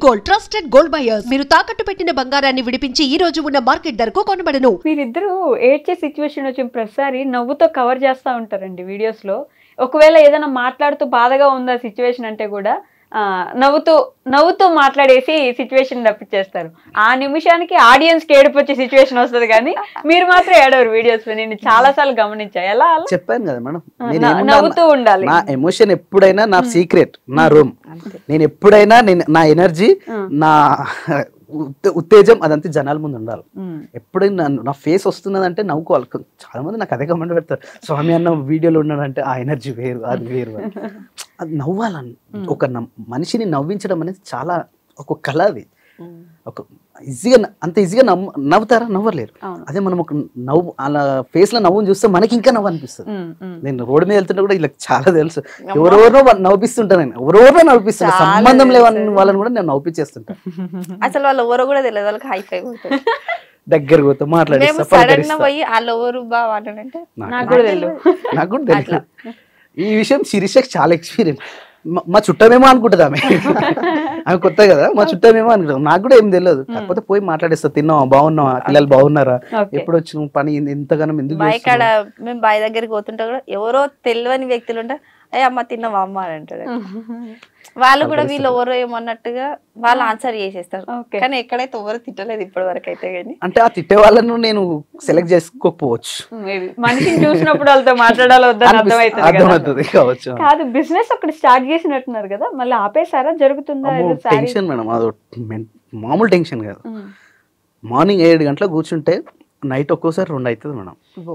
Gold trusted gold buyers మీరు తాకట్టు పెట్టిన బంగారాన్ని విడిపించి ఈ రోజు ఉన్న మార్కెట్ ధరకు కొనబడను. మీరిద్దరూ ఏడ్చే సిచ్యువేషన్ వచ్చిన ప్రతిసారి నవ్వుతో కవర్ చేస్తూ ఉంటారండి వీడియోస్ లో. ఒకవేళ ఏదైనా మాట్లాడుతూ బాధగా ఉందా సిచ్యువేషన్ అంటే కూడా నవ్వుతూ మాట్లాడేసి సిచ్యువేషన్ తప్పించేస్తారు. ఆ నిమిషానికి ఆడియన్స్ కి ఏడుపు వచ్చే సిచ్యువేషన్ వస్తుంది, కానీ మీరు మాత్రం ఏడవరు వీడియోస్ లో. నేను చాలా సార్లు గమనించా. ఎలా చెప్పాను కదా మేడం, నవ్వుతూ ఉండాలి. నా ఎమోషన్ ఎప్పుడైనా నా సీక్రెట్, నా రూమ్. నేను ఎప్పుడైనా నా ఎనర్జీ, నా ఉత్తేజం అదంతా జనాల ముందు ఉండాలి. ఎప్పుడైనా నా ఫేస్ వస్తున్నదంటే నవ్వుకోవాలి. చాలా మంది నాకు అదే కమెంట్ పెడతారు, స్వామి అన్న వీడియోలో ఉన్నాడంటే ఆ ఎనర్జీ వేరు, అది వేరు. అది నవ్వాలని, ఒక మనిషిని నవ్వించడం అనేది చాలా ఒక కళ. అది ఒక ఈజీగా, అంత ఈజీగా నవ్వుతారా? నవ్వలేరు. అదే మనం ఒక నవ్వు అలా ఫేస్ లో నవ్వుని చూస్తే మనకి ఇంకా నవ్వు అనిపిస్తుంది. నేను రోడ్డు మీద వెళ్తుంటే కూడా ఇలా చాలా తెలుసు, ఎవరెవరో నవ్విస్తుంటా. నేను ఎవరెవరో నవ్విస్తుంటా, సంబంధం లేవని వాళ్ళని కూడా నేను నవ్వించేస్తుంటా. అసలు వాళ్ళు ఎవరో కూడా తెలియదు, వాళ్ళకి హైఫై దగ్గర పోతే మాట్లాడి పోయి వాళ్ళు ఎవరు బాగాలంటే నాకు కూడా తెలియదు. ఈ విషయం శిరీషకి చాలా ఎక్స్పీరియన్స్. మా చుట్టమేమో అనుకుంటుంది ఆమె కొత్త కదా, మా చుట్టమేమో అనుకుంటాం. నాకు కూడా ఏం తెలియదు, కాకపోతే పోయి మాట్లాడేస్తా. తిన్నావా, బాగున్నావా, పిల్లలు బాగున్నారా, ఎప్పుడు వచ్చిన పని ఎంతగానో ఎందుకు. బాయికాడ మేము బావి దగ్గరికి పోతుంటా కూడా ఎవరో తెలియని వ్యక్తులు ఉంటా, అయ్యే అమ్మ తిన్నావా అమ్మ అని అంటాడు. వాళ్ళు కూడా వీళ్ళు ఎవరో ఏమన్నట్టుగా వాళ్ళు ఆన్సర్ చేసేస్తారు. కానీ ఎక్కడైతే ఎవరు తిట్టలేదు ఇప్పటి వరకు అయితే. కానీ అంటే ఆ తిట్టే వాళ్ళను నేను సెలెక్ట్ చేసుకోకపోవచ్చు, మనిషిని చూసినప్పుడు వాళ్ళతో మాట్లాడాలో వద్దని అర్థమవుతుంది కావచ్చు. కాదు, బిజినెస్ అక్కడ స్టార్ట్ చేసినట్టున్నారు కదా, మళ్ళీ ఆపేసారా? జరుగుతుందా? టెన్షన్ మేడం, అది మామూలు టెన్షన్ కాదు. మార్నింగ్ 7 గంటలకు కూర్చుంటే నైట్ ఒక్కోసారి 2 అవుతుంది మేడం.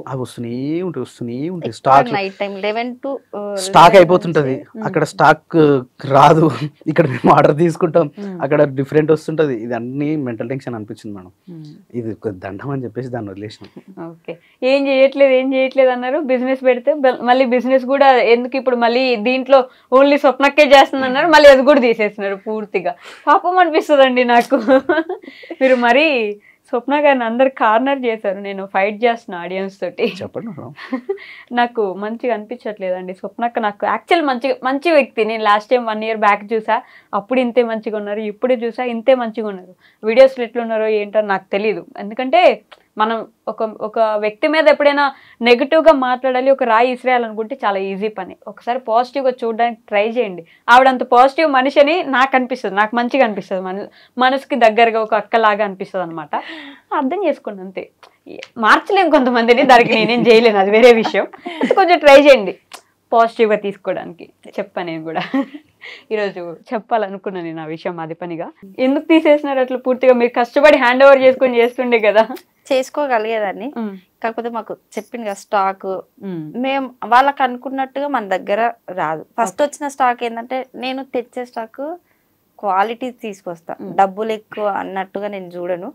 అవి వస్తూనే ఉంటాయి స్టాక్ అయిపోతుంటది. అక్కడ స్టాక్ రాదు, ఇక్కడ మేము ఆర్డర్ తీసుకుంటాం, అక్కడ డిఫరెంట్ వస్తుంటది. ఇది అన్ని మెంటల్ టెన్షన్ అనిపించింది మేడం. ఇది దండం అని చెప్పేసి దాన్ని వదిలేసినాం. ఓకే, ఏం చేయట్లేదు అన్నారు. బిజినెస్ పెడితే మళ్ళీ బిజినెస్ కూడా ఎందుకు ఇప్పుడు మళ్ళీ దీంట్లో ఓన్లీ స్వప్నక్కే చేస్తుంది అన్నారు, మళ్ళీ అది కూడా తీసేస్తున్నారు పూర్తిగా. పాపం అనిపిస్తుందండి నాకు. మీరు మరీ స్వప్న గారిని అందరు కార్నర్ చేశారు. నేను ఫైట్ చేస్తున్నా ఆడియన్స్ తోటి. చెప్పండి. నాకు మంచిగా అనిపించట్లేదండి స్వప్నక్క. నాకు యాక్చువల్ మంచి వ్యక్తి. నేను లాస్ట్ టైం 1 year బ్యాక్ చూసా, అప్పుడు ఇంతే మంచిగా ఉన్నారు, ఇప్పుడు చూసా ఇంతే మంచిగా ఉన్నారు. వీడియోస్లో ఎట్లున్నారో ఏంటో నాకు తెలియదు. ఎందుకంటే మనం ఒక వ్యక్తి మీద ఎప్పుడైనా నెగిటివ్గా మాట్లాడాలి, ఒక రాయి ఇసిరేయాలనుకుంటే చాలా ఈజీ పని. ఒకసారి పాజిటివ్గా చూడడానికి ట్రై చేయండి. ఆవిడంత పాజిటివ్ మనిషి అని నాకు అనిపిస్తుంది, నాకు మంచిగా అనిపిస్తుంది. మనసుకి దగ్గరగా ఒక అక్కలాగా అనిపిస్తుంది అనమాట. అర్థం చేసుకోండి అంతే. మార్చలేము కొంతమందిని, దానికి నేనేం చేయలేను, అది వేరే విషయం. కొంచెం ట్రై చేయండి పాజిటివ్గా తీసుకోవడానికి. చెప్పా నేను కూడా ఈరోజు చెప్పాలనుకున్నాను నేను ఆ విషయం. అది పనిగా ఎందుకు తీసేసినారు అట్లా? పూర్తిగా మీరు కష్టపడి హ్యాండ్ ఓవర్ చేసుకొని చేస్తుండే కదా. చేసుకోగలిగేదాన్ని, కాకపోతే మాకు చెప్పింది కదా స్టాక్, మేము వాళ్ళకి అనుకున్నట్టుగా మన దగ్గర రాదు. ఫస్ట్ వచ్చిన స్టాక్ ఏంటంటే, నేను తెచ్చే స్టాక్ క్వాలిటీ తీసుకొస్తా, డబ్బులు ఎక్కువ అన్నట్టుగా నేను చూడను.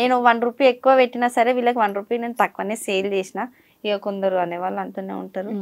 నేను 1 రూపీ ఎక్కువ పెట్టినా సరే వీళ్ళకి 1 రూపీ నేను తక్కువనే సేల్ చేసిన. ఇక కొందరు అనేవాళ్ళు అంటూనే ఉంటారు,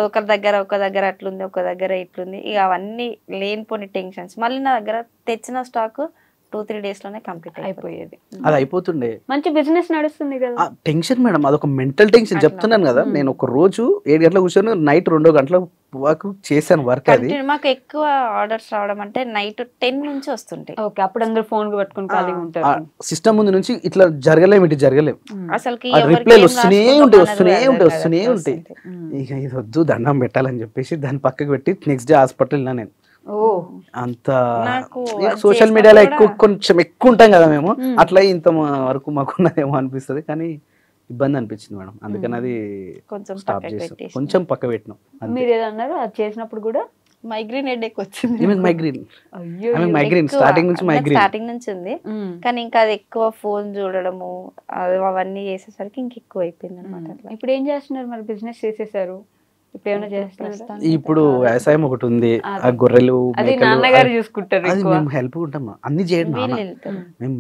ఒక దగ్గర అట్లుంది, ఒక దగ్గర ఇట్లుంది. ఇక అవన్నీ లేనిపోని టెన్షన్స్. మళ్ళీ నా దగ్గర తెచ్చిన స్టాక్ 2-3 days లోనే కంప్లీట్ అయిపోయేది. అది అయిపోతుండే, మంచి బిజినెస్ నడుస్తుంది కదా. టెన్షన్ మేడం, అదొక మెంటల్ టెన్షన్. చెప్తున్నాను కదా, నేను ఒక రోజు 7 గంటలకు కూర్చొని నైట్ 2 గంటల వరకు చేశాను వర్క్. అది మాకు ఎక్కువ ఆర్డర్స్ రావడం అంటే నైట్ 10 నుంచి వస్తుంటాయి. ఓకే, అప్పుడు అందరూ ఫోన్ పట్టుకుని ఖాళీగా ఉంటారు. సిస్టమ్ ముందు నుంచి ఇట్లా జరగలేము, ఇటు జరగలేము. అసలుకి రిప్లైలు వస్తూనే ఉంటాయి. ఇక ఇది వద్దు, దండం పెట్టాలని చెప్పేసి దాన్ని పక్కకు పెట్టి నెక్స్ట్ డే హాస్పిటల్ వెళ్ళినా నేను. అంత సోషల్ మీడియాలో కొంచెం ఎక్కువ ఉంటాం కదా మేము, అట్లా ఇంత వరకు మాకున్నదేమో అనిపిస్తుంది. కానీ ఇబ్బంది అనిపించింది మేడం, అందుకని అది స్టాప్ చేసాం, కొంచెం పక్క పెట్టినాం. మీరు ఏదన్నారు అది చేసినప్పుడు కూడా మైగ్రేన్ హెడేక్ వచ్చింది. మైగ్రేన్ స్టార్టింగ్ నుంచి ఉంది, కానీ ఇంకా అది ఎక్కువ ఫోన్ చూడడము అవన్నీ చేసేసరికి ఇంకెక్కువ అయిపోయింది అనమాట. ఇప్పుడు ఏం చేస్తున్నారు మరి? బిజినెస్ చేసేసారు, ఇప్పుడు వ్యవసాయం ఒకటి ఉంది, ఆ గొర్రెలు నాన్నగారు చూసుకుంటారు. అది మేము హెల్ప్ ఉంటాం, అన్ని చేయండి మేము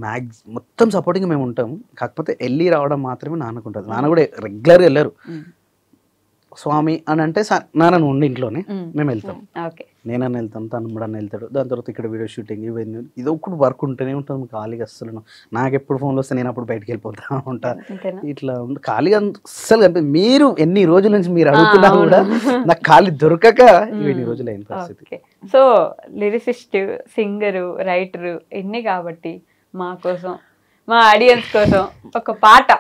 మొత్తం సపోర్టింగ్ మేము ఉంటాం. కాకపోతే వెళ్ళి రావడం మాత్రమే నాన్నకుంటుంది. నాన్న కూడా రెగ్యులర్గా వెళ్ళారు. స్వామి అని అంటే నాన్న ఉండి ఇంట్లోనే మేము వెళ్తాం. ఓకే. నేనన్నా వెళ్తాను, తమ్ముడన్నా వెళ్తాడు. దాని తర్వాత ఇక్కడ వీడియో షూటింగ్ ఇవన్నీ ఇది ఒకటి వర్క్ ఉంటూనే ఉంటుంది. ఖాళీగా అస్సలు నాకు ఎప్పుడు ఫోన్లు వస్తే నేను అప్పుడు బయటకు వెళ్ళిపోతా ఉంటా. ఇట్లా ఖాళీగా అస్సలు కనిపి మీరు ఎన్ని రోజుల నుంచి మీరు అడుగుతున్నా కూడా నాకు ఖాళీ దొరకక ఎన్ని రోజులు అయిన పరిస్థితి. సో లిరిసిస్ట్, సింగరు, రైటరు ఎన్ని కాబట్టి మా కోసం, మా ఆడియన్స్ కోసం ఒక పాట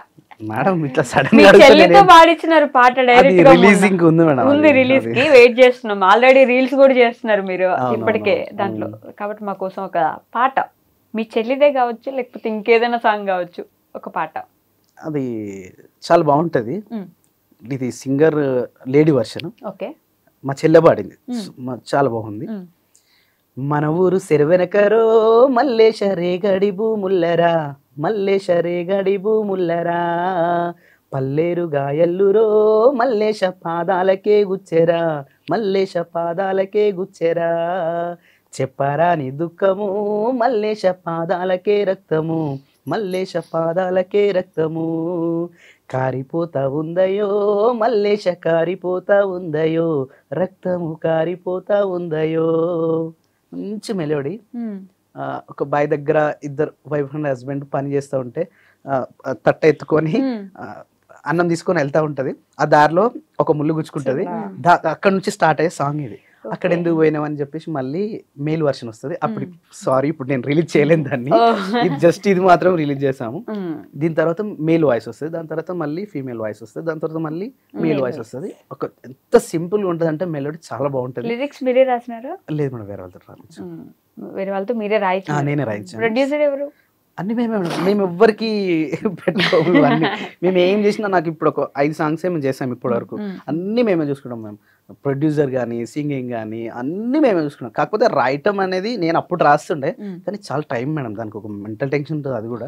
మేడం ఇట్లా సడన్ మీ చెల్లితో పాడించినారు పాట డైరెక్ట్ గా రిలీజింగ్ ఉంది మేడం, ఉంది రిలీజ్ కి వెయిట్ చేస్తున్నాం. ఆల్రెడీ రీల్స్ కూడా చేస్తున్నారు మీరు ఇప్పటికే దాంట్లో. కాబట్టి మా కోసం ఒక పాట, మీ చెల్లిదే కావచ్చు లేకపోతే ఇంకేదైనా సాంగ్ కావచ్చు, ఒక పాట. అది చాలా బాగుంటది. ఇది సింగర్ లేడీ వర్షన్. ఓకే. మా చెల్లె పాడింది, చాలా బాగుంది. మన ఊరు సెరవెనకరో మల్లేశ రేగడి భూముల్లరా, మల్లేశ రేగడి భూముల్లరా, పల్లేరు గాయల్లురో మల్లేశ పాదాలకే గుచ్చెరా, మల్లేశ పాదాలకే గుచ్చెరా, చెప్పరా నీ దుఃఖము మల్లేశ పాదాలకే రక్తము, మల్లేశ పాదాలకే రక్తము, కారిపోతా ఉందయో మల్లేశ కారిపోతా ఉందయో, రక్తము కారిపోతా ఉందయో. మంచి మెలోడీ. ఒక బాయ్ దగ్గర ఇద్దరు వైఫ్ అండ్ హస్బెండ్ పని చేస్తూ ఉంటే తట్ట ఎత్తుకొని అన్నం తీసుకొని వెళ్తా ఉంటది. ఆ దారిలో ఒక ముళ్ళు గుచ్చుకుంటది. అక్కడ నుంచి స్టార్ట్ అయ్యే సాంగ్ ఇది. అక్కడ ఎందుకు పోయినామని చెప్పేసి మళ్ళీ మేల్ వర్షన్ వస్తుంది. అప్పుడు సారీ ఇప్పుడు నేను రిలీజ్ చేయలేను దాన్ని, ఇది జస్ట్ ఇది మాత్రం రిలీజ్ చేసాము. దీని తర్వాత మేల్ వాయిస్ వస్తుంది, దాని తర్వాత మళ్ళీ ఫీమేల్ వాయిస్ వస్తుంది, దాని తర్వాత మళ్ళీ మేల్ వాయిస్ వస్తుంది. ఒక ఎంత సింపుల్ గా ఉంటది అంటే మెలోడీ చాలా బాగుంటది. లిరిక్స్ మీరే రాసినారా? లేదు మేడం, వేరే వాళ్ళతో రాయించాను. వేరే వాళ్ళతో మీరే రాయించారు? నేనే రాయించాను. ప్రొడ్యూసర్ ఎవరు? అన్ని మేము ఎవ్వరికి పెట్టుకోము. అన్ని మేము ఏం చేసినా, నాకు ఇప్పుడు ఒక 5 సాంగ్స్ మేము చేసాం ఇప్పటి వరకు, అన్ని మేమే చూసుకుంటాం. మేము ప్రొడ్యూసర్ కానీ సింగింగ్ కానీ అన్ని మేమే చూసుకున్నాం. కాకపోతే రాయటం అనేది నేను అప్పుడు రాస్తుండే, కానీ చాలా టైం మేడం, దానికి ఒక మెంటల్ టెన్షన్ ఉంటుంది. అది కూడా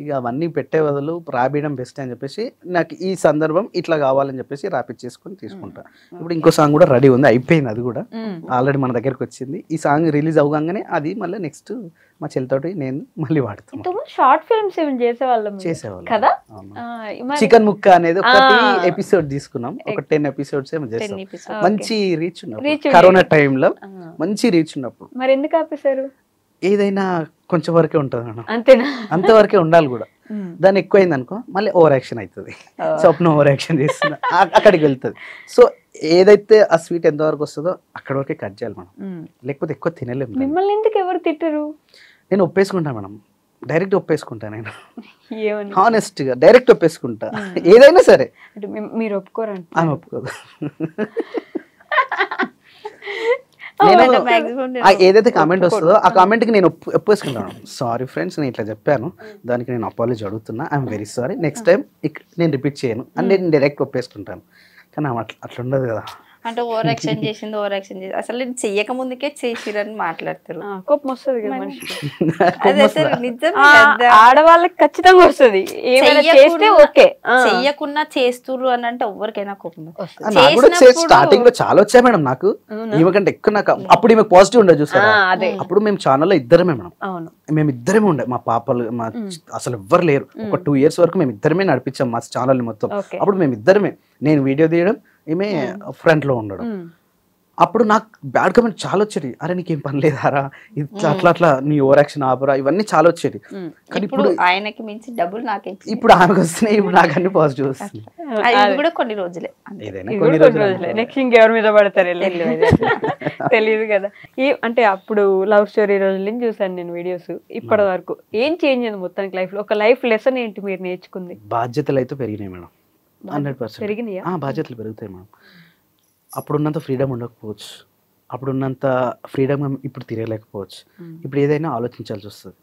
ఇక అవన్నీ పెట్టే బదులు రాబీయడం బెస్ట్ అని చెప్పేసి నాకు ఈ సందర్భం ఇట్లా కావాలని చెప్పేసి రాపిచ్చేసుకొని తీసుకుంటా. ఇప్పుడు ఇంకో సాంగ్ కూడా రెడీ ఉంది, అయిపోయింది. అది కూడా ఆల్రెడీ మన దగ్గరకు వచ్చింది. ఈ సాంగ్ రిలీజ్ అవగానే అది మళ్ళీ నెక్స్ట్ మా చెల్లితోటి నేను మళ్ళీ వాడుతాను. షార్ట్ ఫిల్మ్స్ చేసేవాళ్ళం కదా. చికెన్ ముక్క అనేది ఒకటి ఎపిసోడ్ తీసుకున్నాం, ఒక 10 ఎపిసోడ్స్ ఏమో చేస్తాం. మంచి రీచ్ ఉన్నప్పుడు, కరోనా టైంలో మంచి రీచ్ ఉన్నప్పుడు. మరి ఎందుకు ఆపేశారు? ఏదైనా కొంచెం వరకే ఉంటుంది మేడం, అంతేనా? అంతవరకే ఉండాలి కూడా. దాన్ని ఎక్కువైంది అనుకో మళ్ళీ ఓవర్ యాక్షన్ అవుతుంది. స్వప్న ఓవర్ యాక్షన్ చేస్తుంది, అక్కడికి వెళ్తుంది. సో ఏదైతే ఆ స్వీట్ ఎంతవరకు వస్తుందో అక్కడ వరకే కట్ చేయాలి మనం, లేకపోతే ఎక్కువ తినలేము. మిమ్మల్ని ఎందుకు ఎవరు తిట్టరు? నేను ఒప్పేసుకుంటా మేడం, డైరెక్ట్ ఒప్పేసుకుంటా. నేను హానెస్ట్ గా డైరెక్ట్ ఒప్పేసుకుంటా, ఏదైనా సరే. మీరు ఒప్పుకోరండి? ఆమె ఒప్పుకోదు. ఏదైతే కామెంట్ వస్తుందో ఆ కామెంట్ కి నేను ఒప్పేసుకుంటాను. సారీ ఫ్రెండ్స్, నేను ఇట్లా చెప్పాను, దానికి నేను అపాలజీ అడుగుతున్నా, I'm very sorry, next time నేను రిపీట్ చేయను అని నేను డైరెక్ట్ ఒప్పేసుకుంటాను. కానీ అట్లా ఉండదు కదా. అంటే ఓవర్ యాక్షన్ చేసింది, ఓవర్ యాక్షన్ చేసి అసలు నేను చెయ్యక ముందుకే చేసిరని మాట్లాడతారు. కోపం వస్తుంది కదా మనిషికి. ఆడవాళ్ళకి ఖచ్చితంగా వస్తుంది. చెయ్యకున్నా చేస్తురు అని అంటే ఎవరికైనా కోపం. స్టార్టింగ్ లో చాలా వచ్చాయి మేడం నాకు, ఈమెకంటే ఎక్కువ. నాకు అప్పుడు ఈమె పాజిటివ్ ఉండదు చూసారా. అప్పుడు మేము ఛానల్లో ఇద్దరమే మేడం, మేము ఇద్దరమే ఉండే. మా పాపలు అసలు ఎవ్వరు లేరు. ఒక 2 years వరకు మేము ఇద్దరమే నడిపించాం మా ఛానల్ మొత్తం. అప్పుడు మేము ఇద్దరమే, నేను వీడియో తీయడం, ఈమె ఫ్రంట్ లో ఉండడం. అప్పుడు నాకు బ్యాడ్ కమెంట్ చాలా వచ్చేది. అరే నీకేం పని లేదారా, ఇట్లా అట్లా అట్లా నీ ఓవర్ యాక్షన్ ఆపరా, ఇవన్నీ చాలా వచ్చేది. కానీ ఇప్పుడు ఆయనకి మించి డబ్బులు నాకే, ఇప్పుడు ఆమెకు వస్తున్నాయి, ఇప్పుడు నాకు అన్ని పాజిటివ్ వస్తుంది. కూడా కొన్ని రోజులే, ఏదైనా కొన్ని రోజులే. నెక్స్ట్ ఇంకెవరి మీద పడతారు తెలియదు కదా. అంటే అప్పుడు లవ్ స్టోరీ రోజుల నుంచి చూసాను నేను వీడియోస్. ఇప్పటి వరకు ఏం చేంజ్ అయింది మొత్తానికి లైఫ్ లో? ఒక లైఫ్ లెసన్ ఏంటి మీరు నేర్చుకుంది? బాధ్యతలు అయితే పెరిగినాయి మేడం, 100% పెరిగినాయా? బాధ్యతలు పెరుగుతాయి మేడం. అప్పుడున్నంత ఫ్రీడమ్ ఉండకపోవచ్చు, అప్పుడున్నంత ఫ్రీడమ్ ఇప్పుడు తిరగలేకపోవచ్చు. ఇప్పుడు ఏదైనా ఆలోచించాల్సి వస్తుంది.